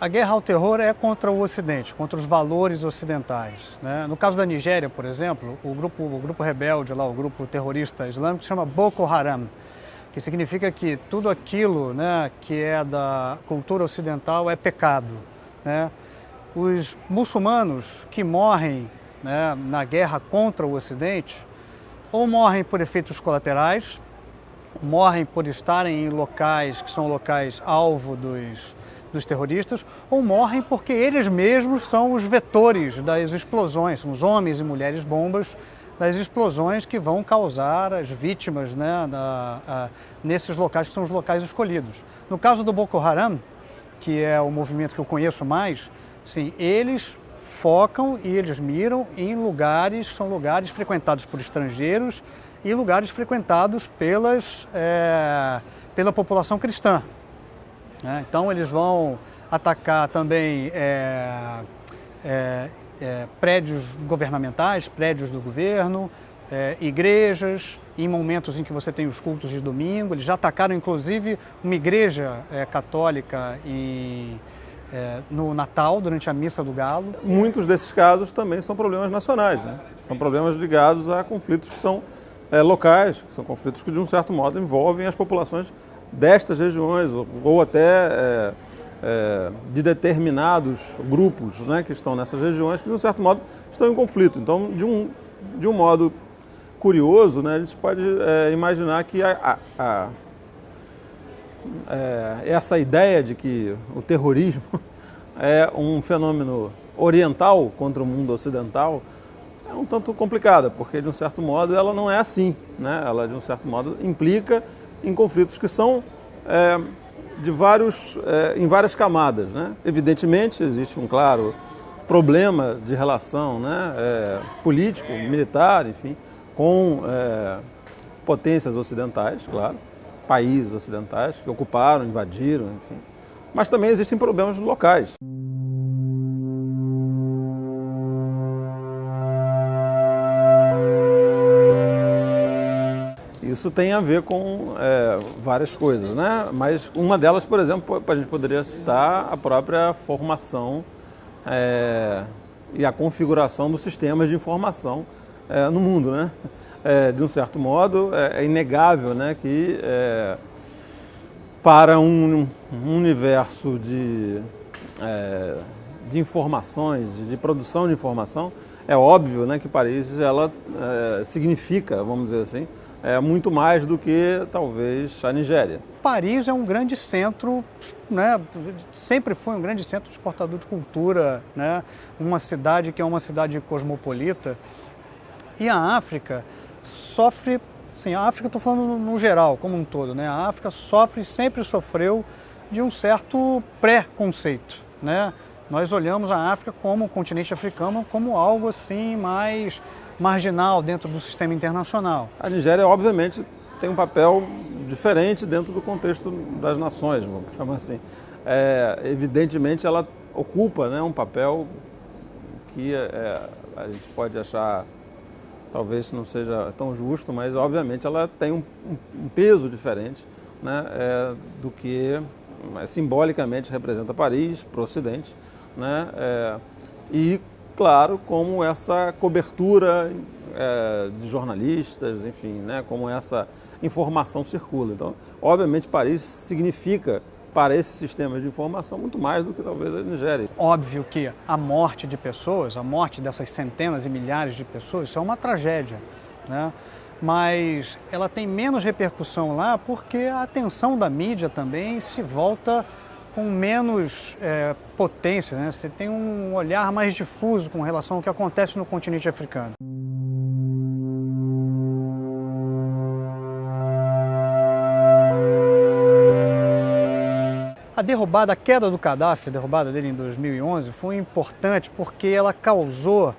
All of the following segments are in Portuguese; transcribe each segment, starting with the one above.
A guerra ao terror é contra o Ocidente, contra os valores ocidentais, né? No caso da Nigéria, por exemplo, o grupo rebelde lá, o grupo terrorista islâmico, se chama Boko Haram, que significa que tudo aquilo, né, que é da cultura ocidental é pecado, né? Os muçulmanos que morrem, né, na guerra contra o Ocidente, ou morrem por efeitos colaterais, morrem por estarem em locais que são locais alvo dos terroristas, ou morrem porque eles mesmos são os vetores das explosões, são os homens e mulheres bombas das explosões que vão causar as vítimas, né, nesses locais que são os locais escolhidos. No caso do Boko Haram, que é o movimento que eu conheço mais, sim, eles focam e eles miram em lugares, são lugares frequentados por estrangeiros e lugares frequentados pela população cristã. Então eles vão atacar também prédios governamentais, prédios do governo, igrejas, em momentos em que você tem os cultos de domingo. Eles já atacaram inclusive uma igreja católica no Natal, durante a Missa do Galo. Muitos desses casos também são problemas nacionais, né? São problemas ligados a conflitos que são locais, que são conflitos que de um certo modo envolvem as populações destas regiões ou até de determinados grupos, né, que estão nessas regiões que de um certo modo estão em conflito. Então, de um modo curioso, né, a gente pode imaginar que essa ideia de que o terrorismo é um fenômeno oriental contra o mundo ocidental é um tanto complicada, porque de um certo modo ela não é assim, né? Ela de um certo modo implica em conflitos que são em várias camadas, né? Evidentemente existe um claro problema de relação, né, político, militar, enfim, com potências ocidentais, claro, países ocidentais que ocuparam, invadiram, enfim. Mas também existem problemas locais. Isso tem a ver com várias coisas, né? Mas uma delas, por exemplo, a gente poderia citar a própria formação e a configuração dos sistemas de informação no mundo, né? De um certo modo, é inegável, né, que para um universo de informações, de produção de informação, é óbvio, né, que Paris ela significa, vamos dizer assim, muito mais do que talvez a Nigéria. Paris é um grande centro, né, sempre foi um grande centro exportador de cultura, né, uma cidade que é uma cidade cosmopolita. E a África sofre, sim, a África, estou falando no geral, como um todo, né, a África sempre sofreu de um certo preconceito, né? Nós olhamos a África como o continente africano como algo assim mais marginal dentro do sistema internacional. A Nigéria, obviamente, tem um papel diferente dentro do contexto das nações, vamos chamar assim. Evidentemente, ela ocupa, né, um papel que a gente pode achar, talvez não seja tão justo, mas obviamente ela tem um peso diferente, né, do que simbolicamente representa Paris para o Ocidente, né, e claro, como essa cobertura de jornalistas, enfim, né, como essa informação circula. Então, obviamente, Paris significa para esse sistema de informação muito mais do que talvez a Nigéria. Óbvio que a morte de pessoas, a morte dessas centenas e milhares de pessoas, isso é uma tragédia, né? Mas ela tem menos repercussão lá porque a atenção da mídia também se volta com menos potência, né? Você tem um olhar mais difuso com relação ao que acontece no continente africano. A queda do Gaddafi, a derrubada dele em 2011, foi importante porque ela causou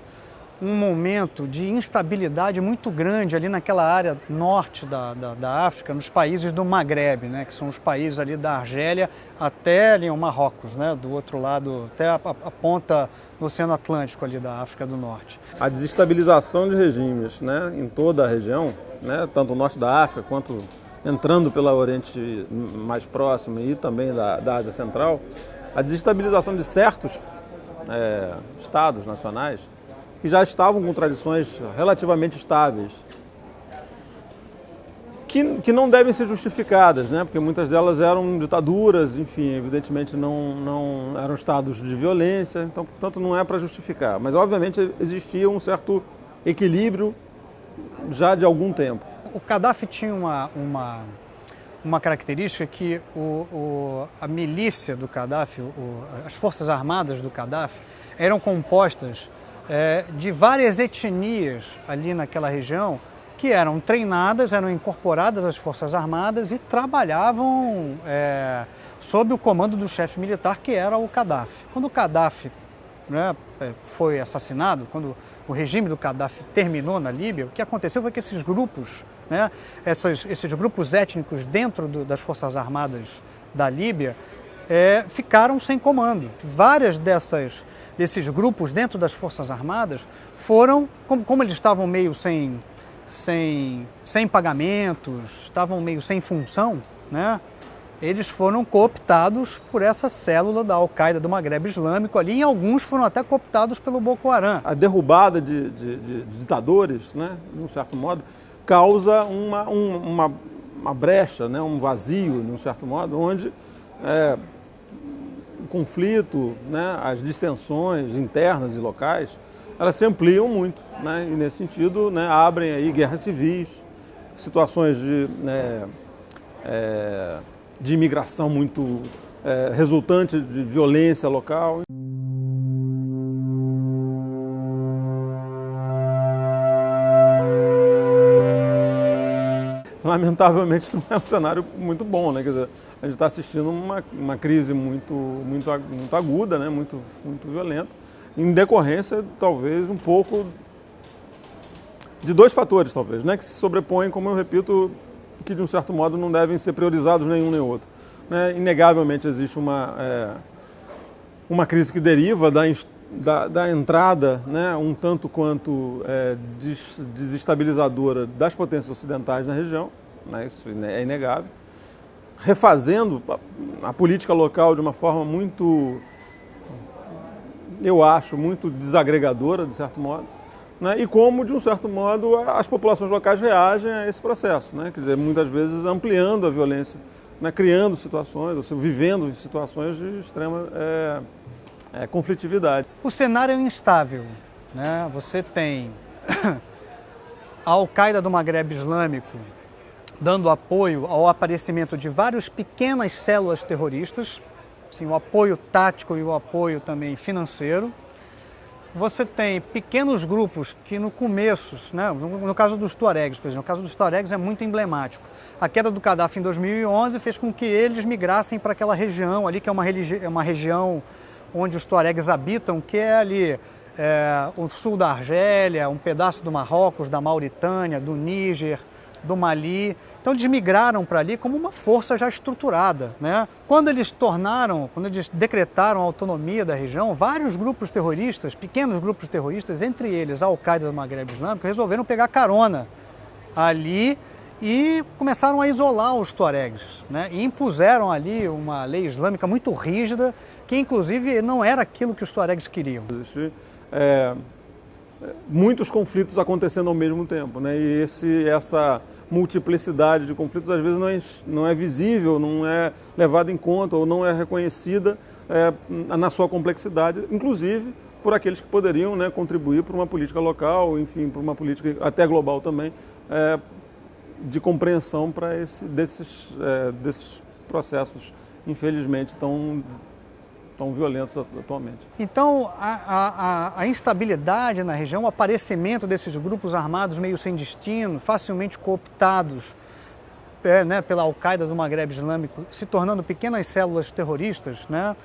um momento de instabilidade muito grande ali naquela área norte da África, nos países do Maghreb, né, que são os países ali da Argélia até ali o Marrocos, né, do outro lado, até a ponta do Oceano Atlântico ali da África do Norte. A desestabilização de regimes, né, em toda a região, né, tanto o norte da África quanto entrando pelo Oriente mais próximo e também da Ásia Central, a desestabilização de certos estados nacionais que já estavam com tradições relativamente estáveis, que não devem ser justificadas, né? Porque muitas delas eram ditaduras, enfim, evidentemente não eram estados de violência, então, portanto, não é para justificar. Mas, obviamente, existia um certo equilíbrio já de algum tempo. O Gaddafi tinha uma característica que a milícia do Gaddafi, as forças armadas do Gaddafi, eram compostas de várias etnias ali naquela região, que eram treinadas, eram incorporadas às Forças Armadas e trabalhavam sob o comando do chefe militar, que era o Gaddafi. Quando o Gaddafi, né, foi assassinado, quando o regime do Gaddafi terminou na Líbia, o que aconteceu foi que esses grupos, né, esses grupos étnicos dentro das Forças Armadas da Líbia ficaram sem comando. Várias desses grupos dentro das Forças Armadas foram, como eles estavam meio sem pagamentos, estavam meio sem função, né? Eles foram cooptados por essa célula da Al-Qaeda do Maghreb Islâmico ali, e alguns foram até cooptados pelo Boko Haram. A derrubada de ditadores, né, de um certo modo, causa uma brecha, né, um vazio, de um certo modo, onde o conflito, né, as dissensões internas e locais, elas se ampliam muito, né? E nesse sentido, né, abrem aí guerras civis, situações de imigração muito resultante de violência local. Lamentavelmente não é um cenário muito bom, né? Quer dizer, a gente está assistindo uma crise muito aguda, né? Muito violenta, em decorrência, talvez, um pouco de dois fatores, talvez, né, que se sobrepõem, como eu repito, que de um certo modo não devem ser priorizados nenhum nem outro. Né? Inegavelmente existe uma crise que deriva da entrada, né, um tanto quanto desestabilizadora das potências ocidentais na região, né, isso é inegável, refazendo a política local de uma forma muito, eu acho, muito desagregadora, de certo modo, né? E como, de um certo modo, as populações locais reagem a esse processo, né? Quer dizer, muitas vezes ampliando a violência, né? Criando situações, ou seja, vivendo situações de extrema conflitividade. O cenário é instável, né? Você tem a Al-Qaeda do Maghreb Islâmico dando apoio ao aparecimento de várias pequenas células terroristas, assim, o apoio tático e o apoio também financeiro. Você tem pequenos grupos que no começo, né, no caso dos Tuaregs, por exemplo, o caso dos Tuaregs é muito emblemático. A queda do Gaddafi em 2011 fez com que eles migrassem para aquela região ali, que é uma região onde os Tuaregs habitam, que é ali o sul da Argélia, um pedaço do Marrocos, da Mauritânia, do Níger, do Mali. Então eles migraram para ali como uma força já estruturada, né? Quando eles decretaram a autonomia da região, vários grupos terroristas, pequenos grupos terroristas, entre eles a Al-Qaeda do Maghreb Islâmico, resolveram pegar carona ali e começaram a isolar os Tuaregs, né? E impuseram ali uma lei islâmica muito rígida, que inclusive não era aquilo que os Tuaregs queriam. Existem muitos conflitos acontecendo ao mesmo tempo, né? E essa multiplicidade de conflitos às vezes não é visível, não é levada em conta ou não é reconhecida na sua complexidade, inclusive por aqueles que poderiam, né, contribuir para uma política local, enfim, para uma política até global também, de compreensão para desses processos, infelizmente, tão violentos atualmente. Então, a instabilidade na região, o aparecimento desses grupos armados meio sem destino, facilmente cooptados né, pela Al-Qaeda do Maghreb Islâmico, se tornando pequenas células terroristas, né,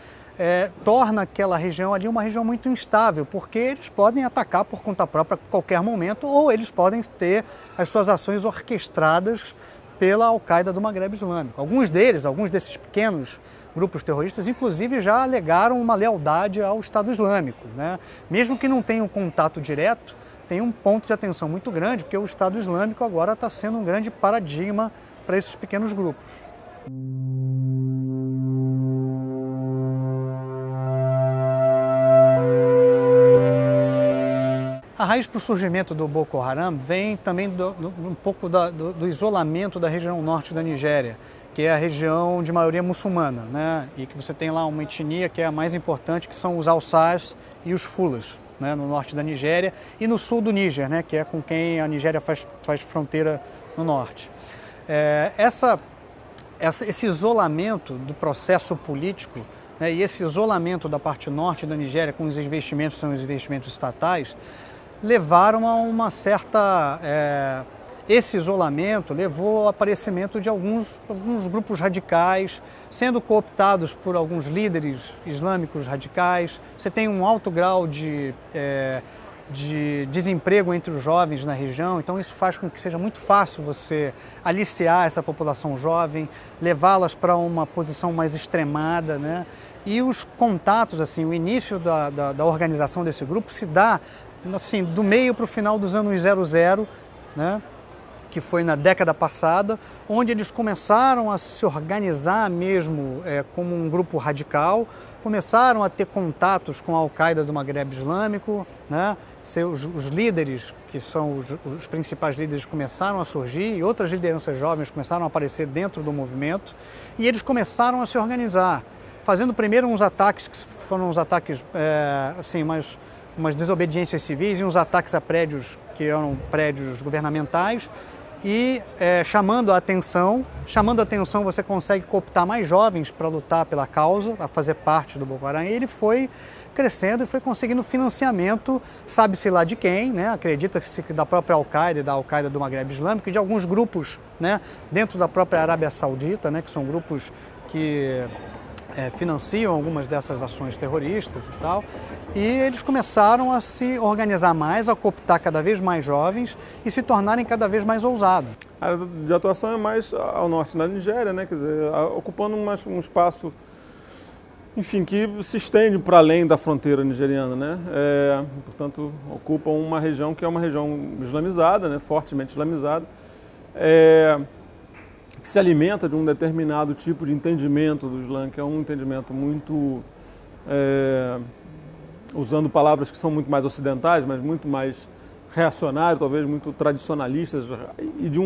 torna aquela região ali uma região muito instável, porque eles podem atacar por conta própria a qualquer momento, ou eles podem ter as suas ações orquestradas pela Al-Qaeda do Maghreb Islâmico. Alguns desses pequenos grupos terroristas, inclusive, já alegaram uma lealdade ao Estado Islâmico, né? Mesmo que não tenham contato direto, tem um ponto de atenção muito grande, porque o Estado Islâmico agora está sendo um grande paradigma para esses pequenos grupos. A raiz para o surgimento do Boko Haram vem também um pouco do isolamento da região norte da Nigéria, que é a região de maioria muçulmana, né? E que você tem lá uma etnia que é a mais importante, que são os Hausás e os Fulas, né? No norte da Nigéria e no sul do Níger, né? Que é com quem a Nigéria faz fronteira no norte. Esse isolamento do processo político, né? E esse isolamento da parte norte da Nigéria com os investimentos, são os investimentos estatais, levaram a uma certa... esse isolamento levou ao aparecimento de alguns grupos radicais, sendo cooptados por alguns líderes islâmicos radicais. Você tem um alto grau de desemprego entre os jovens na região, então isso faz com que seja muito fácil você aliciar essa população jovem, levá-las para uma posição mais extremada, né? E os contatos, assim, o início da organização desse grupo se dá assim, do meio para o final dos anos 00, né? Que foi na década passada, onde eles começaram a se organizar mesmo como um grupo radical, começaram a ter contatos com a Al-Qaeda do Maghreb Islâmico, né? Os líderes, que são os principais líderes, começaram a surgir e outras lideranças jovens começaram a aparecer dentro do movimento e eles começaram a se organizar, fazendo primeiro uns ataques que foram uns ataques, assim, umas desobediências civis e uns ataques a prédios que eram prédios governamentais e chamando a atenção você consegue cooptar mais jovens para lutar pela causa, a fazer parte do Boko Haram, e ele foi crescendo e foi conseguindo financiamento, sabe-se lá de quem, né? Acredita-se que da própria Al-Qaeda e da Al-Qaeda do Maghreb Islâmico e de alguns grupos, né? Dentro da própria Arábia Saudita, né? Que são grupos que financiam algumas dessas ações terroristas e tal, e eles começaram a se organizar mais, a cooptar cada vez mais jovens e se tornarem cada vez mais ousados. A área de atuação é mais ao norte da Nigéria, né? Quer dizer, ocupando um espaço, enfim, que se estende para além da fronteira nigeriana, né? Portanto, ocupam uma região que é uma região islamizada, né? Fortemente islamizada, que se alimenta de um determinado tipo de entendimento do Islã, que é um entendimento muito, usando palavras que são muito mais ocidentais, mas muito mais reacionário, talvez muito tradicionalistas, e de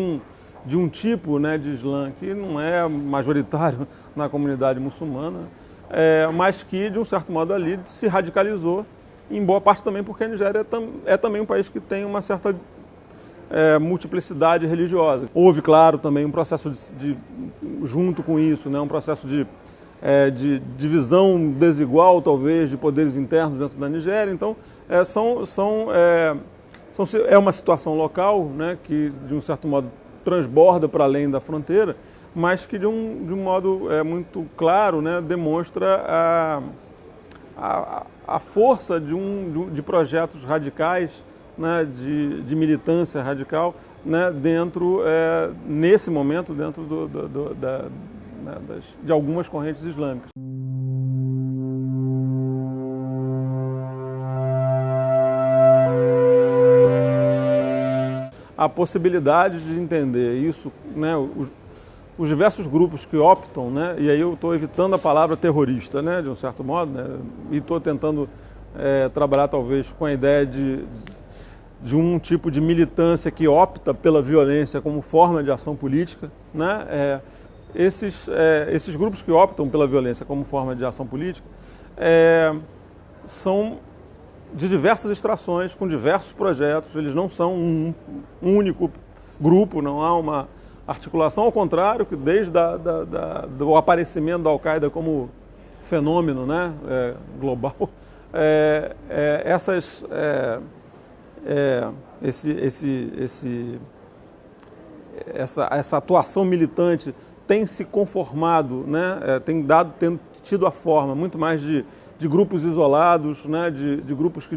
um tipo, né, de Islã que não é majoritário na comunidade muçulmana, mas que, de um certo modo, ali se radicalizou, em boa parte também porque a Nigéria é também um país que tem uma certa multiplicidade religiosa. Houve, claro, também um processo junto com isso, né, um processo de divisão desigual, talvez, de poderes internos dentro da Nigéria. Então, é uma situação local, né, que, de um certo modo, transborda para além da fronteira, mas que, de um modo muito claro, né, demonstra a força de projetos radicais, né, de militância radical, né, nesse momento, dentro de algumas correntes islâmicas. A possibilidade de entender isso, né, os diversos grupos que optam, né, e aí eu estou evitando a palavra terrorista, né, de um certo modo, né, e estou tentando trabalhar talvez com a ideia de um tipo de militância que opta pela violência como forma de ação política, né? Esses grupos que optam pela violência como forma de ação política são de diversas extrações, com diversos projetos, eles não são um único grupo, não há uma articulação, ao contrário, que desde do aparecimento da Al-Qaeda como fenômeno, né, global, essa atuação militante tem se conformado, né, tem tido a forma muito mais de grupos isolados, né, de grupos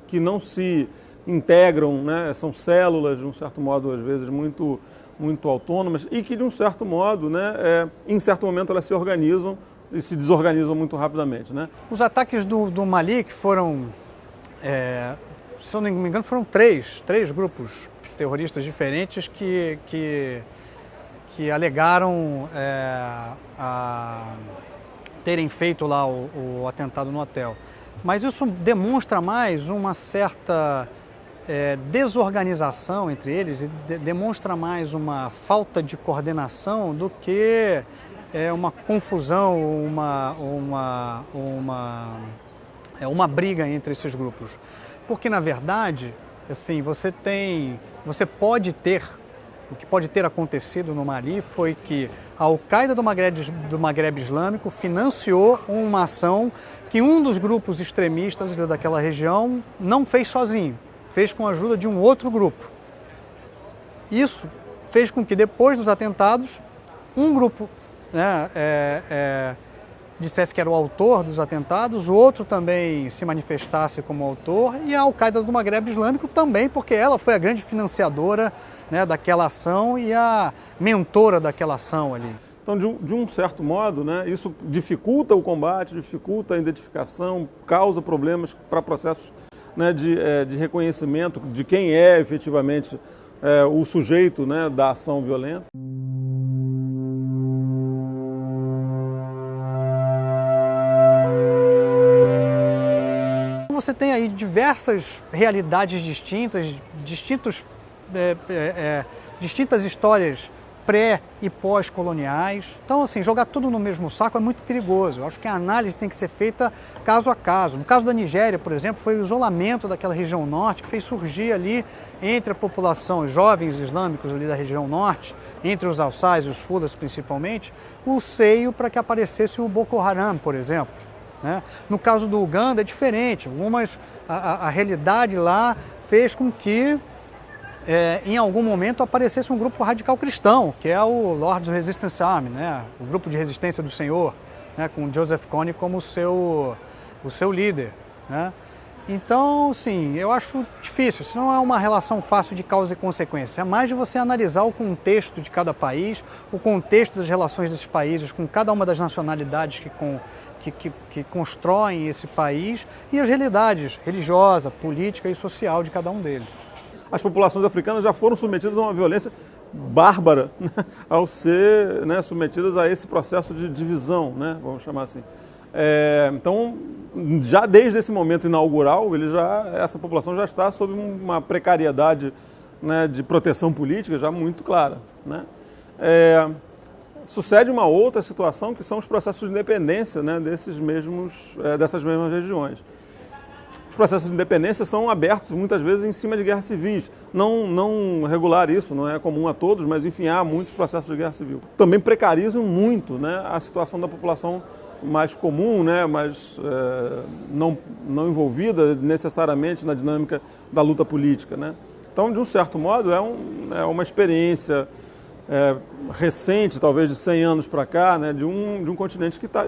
que não se integram, né, são células, de um certo modo, às vezes, muito autônomas e que, de um certo modo, né, em certo momento, elas se organizam e se desorganizam muito rapidamente, né? Os ataques do Mali, que foram, se eu não me engano, foram três grupos terroristas diferentes que alegaram terem feito lá o atentado no hotel. Mas isso demonstra mais uma certa desorganização entre eles e demonstra mais uma falta de coordenação do que uma confusão, uma briga entre esses grupos. Porque, na verdade, assim, o que pode ter acontecido no Mali foi que a Al-Qaeda do Maghreb Islâmico financiou uma ação que um dos grupos extremistas daquela região não fez sozinho, fez com a ajuda de um outro grupo. Isso fez com que depois dos atentados, um grupo dissesse que era o autor dos atentados, o outro também se manifestasse como autor, e a Al-Qaeda do Maghreb Islâmico também, porque ela foi a grande financiadora, né, daquela ação e a mentora daquela ação ali. Então, de um certo modo, né, isso dificulta o combate, dificulta a identificação, causa problemas para processos, né, de reconhecimento de quem é efetivamente o sujeito, né, da ação violenta. Você tem aí diversas realidades distintas, distintas histórias pré e pós-coloniais. Então, assim, jogar tudo no mesmo saco é muito perigoso. Eu acho que a análise tem que ser feita caso a caso. No caso da Nigéria, por exemplo, foi o isolamento daquela região norte que fez surgir ali entre a população, os jovens islâmicos ali da região norte, entre os Alçais e os Fulas principalmente, o seio para que aparecesse o Boko Haram, por exemplo. No caso do Uganda é diferente, a realidade lá fez com que em algum momento aparecesse um grupo radical cristão, que é o Lord's Resistance Army, né? O grupo de resistência do Senhor, né? Com Joseph Kony como o seu líder. Né? Então, sim, eu acho difícil, isso não é uma relação fácil de causa e consequência, é mais de você analisar o contexto de cada país, o contexto das relações desses países com cada uma das nacionalidades que constroem esse país e as realidades religiosa, política e social de cada um deles. As populações africanas já foram submetidas a uma violência bárbara, né, ao ser, né, submetidas a esse processo de divisão, né, vamos chamar assim. Então, já desde esse momento inaugural, essa população já está sob uma precariedade, né, de proteção política já muito clara. Né. Sucede uma outra situação que são os processos de independência, né, dessas mesmas regiões. Os processos de independência são abertos muitas vezes em cima de guerras civis. Não regular isso, não é comum a todos, mas enfim, há muitos processos de guerra civil. Também precarizam muito, né, a situação da população mais comum, né, mas não envolvida necessariamente na dinâmica da luta política. Né. Então, de um certo modo, é uma experiência recente, talvez de 100 anos para cá, né, de um continente que está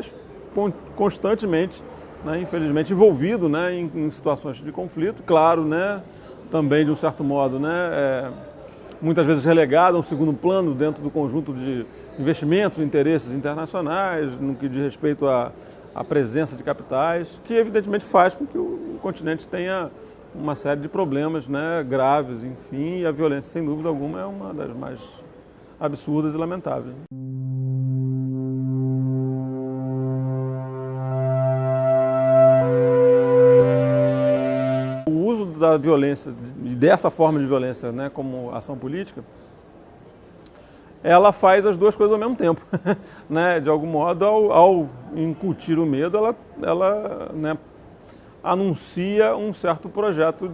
constantemente, né, infelizmente, envolvido, né, em situações de conflito, claro, né, também de um certo modo, né, muitas vezes relegado a um segundo plano dentro do conjunto de investimentos, interesses internacionais, no que diz respeito à presença de capitais, que evidentemente faz com que o continente tenha uma série de problemas, né, graves, enfim, e a violência, sem dúvida alguma, é uma das mais absurdas e lamentáveis. O uso da violência, dessa forma de violência, né, como ação política, ela faz as duas coisas ao mesmo tempo. Né? De algum modo, ao incutir o medo, ela né, anuncia um certo projeto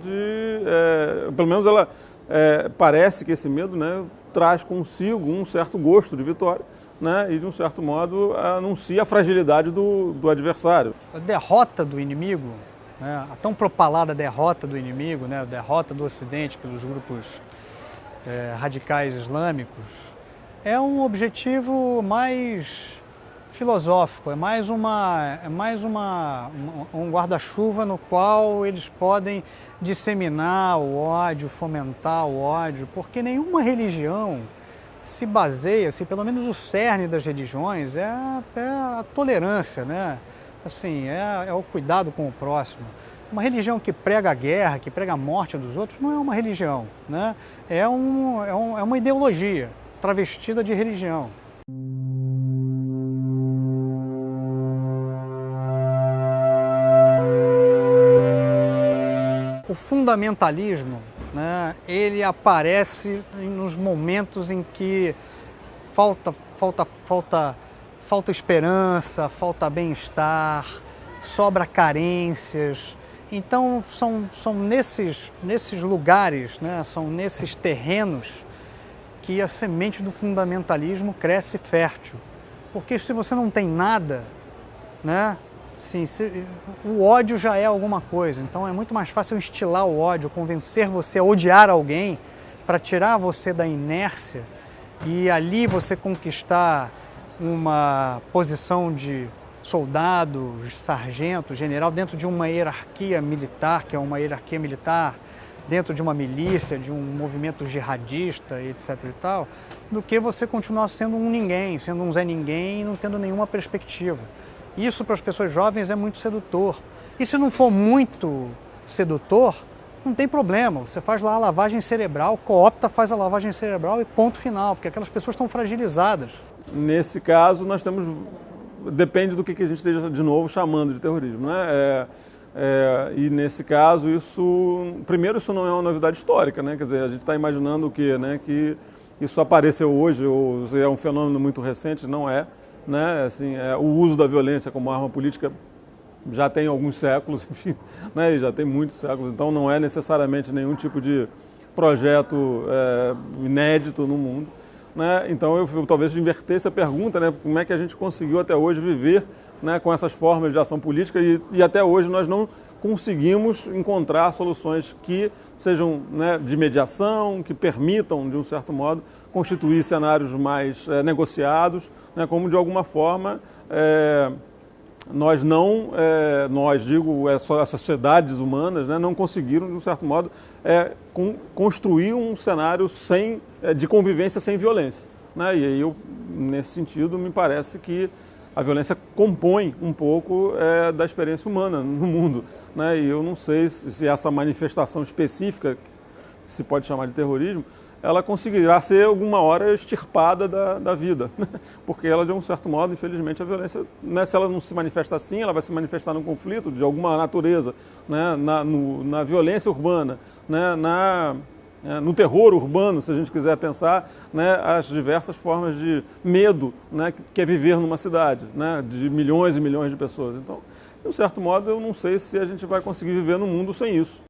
pelo menos ela parece que esse medo, né, traz consigo um certo gosto de vitória, né, e de um certo modo anuncia a fragilidade do adversário. A derrota do inimigo, né, a tão propalada derrota do inimigo, né, a derrota do Ocidente pelos grupos radicais islâmicos, é um objetivo mais filosófico, é mais um guarda-chuva no qual eles podem disseminar o ódio, fomentar o ódio, porque nenhuma religião se baseia, pelo menos o cerne das religiões é a tolerância, né? Assim, é o cuidado com o próximo. Uma religião que prega a guerra, que prega a morte dos outros, não é uma religião, né? É uma ideologia travestida de religião. o fundamentalismo, né, ele aparece nos momentos em que falta esperança, falta bem-estar, sobra carências. Então são nesses lugares, né, são nesses terrenos que a semente do fundamentalismo cresce fértil. Porque se você não tem nada, né, sim, o ódio já é alguma coisa. Então é muito mais fácil instilar o ódio, convencer você a odiar alguém para tirar você da inércia e ali você conquistar uma posição de soldado, sargento, general dentro de uma hierarquia militar, que é uma hierarquia militar dentro de uma milícia, de um movimento jihadista, etc. e tal, do que você continuar sendo um ninguém, sendo um Zé Ninguém e não tendo nenhuma perspectiva. Isso para as pessoas jovens é muito sedutor. E se não for muito sedutor, não tem problema. Você faz lá a lavagem cerebral, coopta, faz a lavagem cerebral e ponto final, porque aquelas pessoas estão fragilizadas. Nesse caso, nós temos... Depende do que a gente esteja, de novo, chamando de terrorismo, né? E nesse caso, primeiro, isso não é uma novidade histórica, né? Quer dizer, a gente está imaginando o quê, né? Que isso apareceu hoje, ou é um fenômeno muito recente, não é, né? Assim, o uso da violência como arma política já tem alguns séculos, enfim, né? E já tem muitos séculos, então não é necessariamente nenhum tipo de projeto inédito no mundo. Né? Então eu talvez invertesse a pergunta, né? Como é que a gente conseguiu até hoje viver, né, com essas formas de ação política e até hoje nós não conseguimos encontrar soluções que sejam, né, de mediação, que permitam, de um certo modo, constituir cenários mais negociados, né, como de alguma forma as sociedades humanas, né, não conseguiram, de um certo modo, construir um cenário de convivência sem violência. Né? E aí, nesse sentido, me parece que a violência compõe um pouco da experiência humana no mundo. Né? E eu não sei se essa manifestação específica, que se pode chamar de terrorismo, ela conseguirá ser alguma hora extirpada da vida, né? Porque ela, de um certo modo, infelizmente, a violência, né, se ela não se manifesta assim, ela vai se manifestar num conflito de alguma natureza, né, na violência urbana, né, no terror urbano, se a gente quiser pensar, né, as diversas formas de medo, né, que é viver numa cidade, né, de milhões e milhões de pessoas. Então, de um certo modo, eu não sei se a gente vai conseguir viver num mundo sem isso.